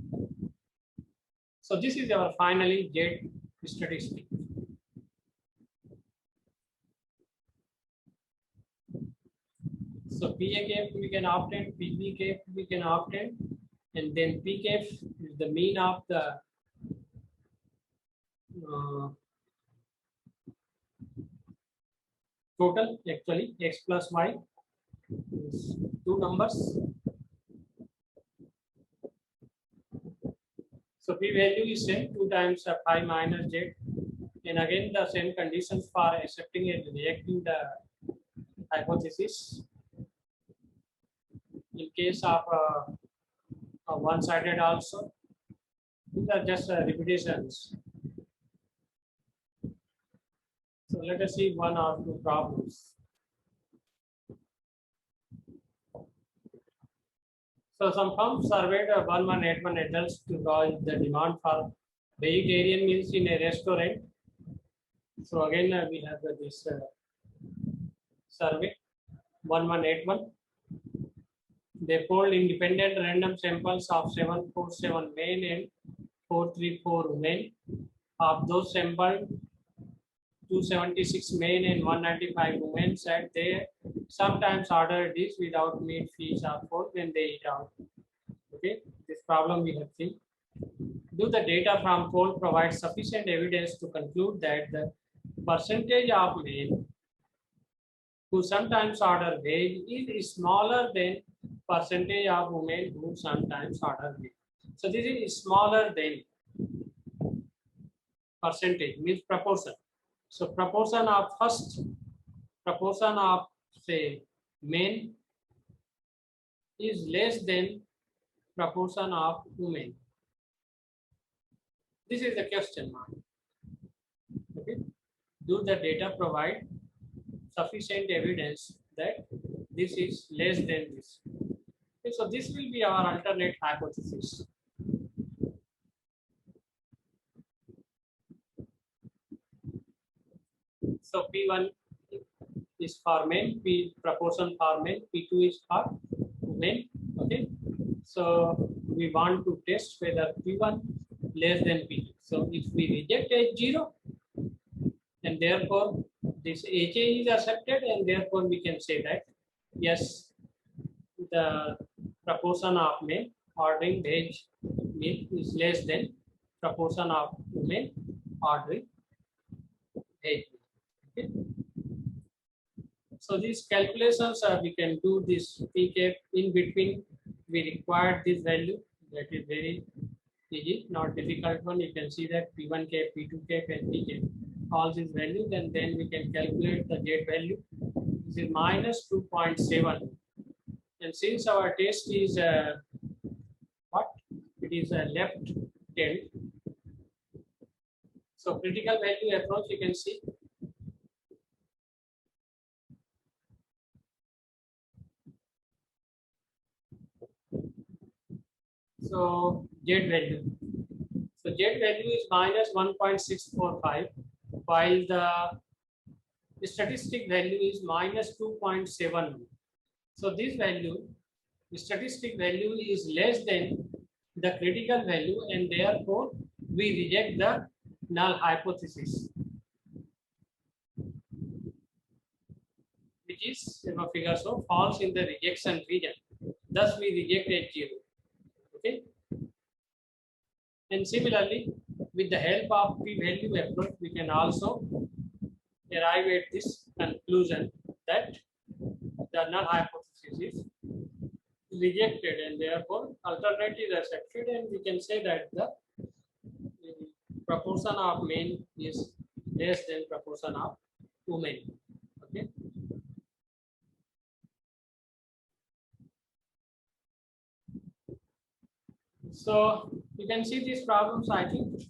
So this is our finally Z statistic. So PA cap we can obtain, PB cap we can obtain, and then P cap is the mean of the total, actually x plus y is 2 numbers. So P value is same, 2 times pi minus Z, and again the same conditions for accepting and rejecting the hypothesis. In case of one-sided also, these are just repetitions. So let us see 1 or 2 problems. So some firms surveyed 1181 adults to gauge the demand for vegetarian meals in a restaurant. So again we have this survey 1181. They polled independent random samples of 747 men and 434 women. Of those sampled, 276 men and 195 women said they sometimes order dish without meat, fish, or pork when they eat out. Okay, this problem we have seen. Do the data from poll provide sufficient evidence to conclude that the percentage of men who sometimes order veg is smaller than percentage of women who sometimes order veg? So this is smaller than percentage, means proportion. So proportion of say men is less than proportion of women. This is the question mark. Okay. Do the data provide sufficient evidence that this is less than this? Okay, so this will be our alternate hypothesis. So P1 is for men, P proportion for men, P2 is for women. Okay. So we want to test whether P1 less than P2. So if we reject H0, and therefore this HA is accepted, and therefore we can say that yes, the proportion of men ordering veg meal is less than proportion of women ordering age. Okay. So these calculations we can do this P cap in between. We require this value, that is very easy, not difficult one. You can see that P1 cap, P2 cap, and P cap, all these values, and then we can calculate the Z value. This is minus 2.7, and since our test is what? It is a left tail. So critical value approach, you can see. So Z value. So Z value is minus 1.645, while the statistic value is minus 2.7. So this value, the statistic value is less than the critical value, and therefore we reject the null hypothesis, which is in a figure so falls in the rejection region. Thus we reject H0. Okay. And similarly, with the help of p-value approach, we can also arrive at this conclusion that the null hypothesis is rejected, and therefore alternative is accepted, and we can say that the proportion of men is less than proportion of women. Okay. So you can see these problems, I think.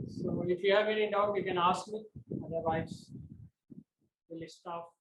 So if you have any doubt, you can ask me. Otherwise, we'll stop.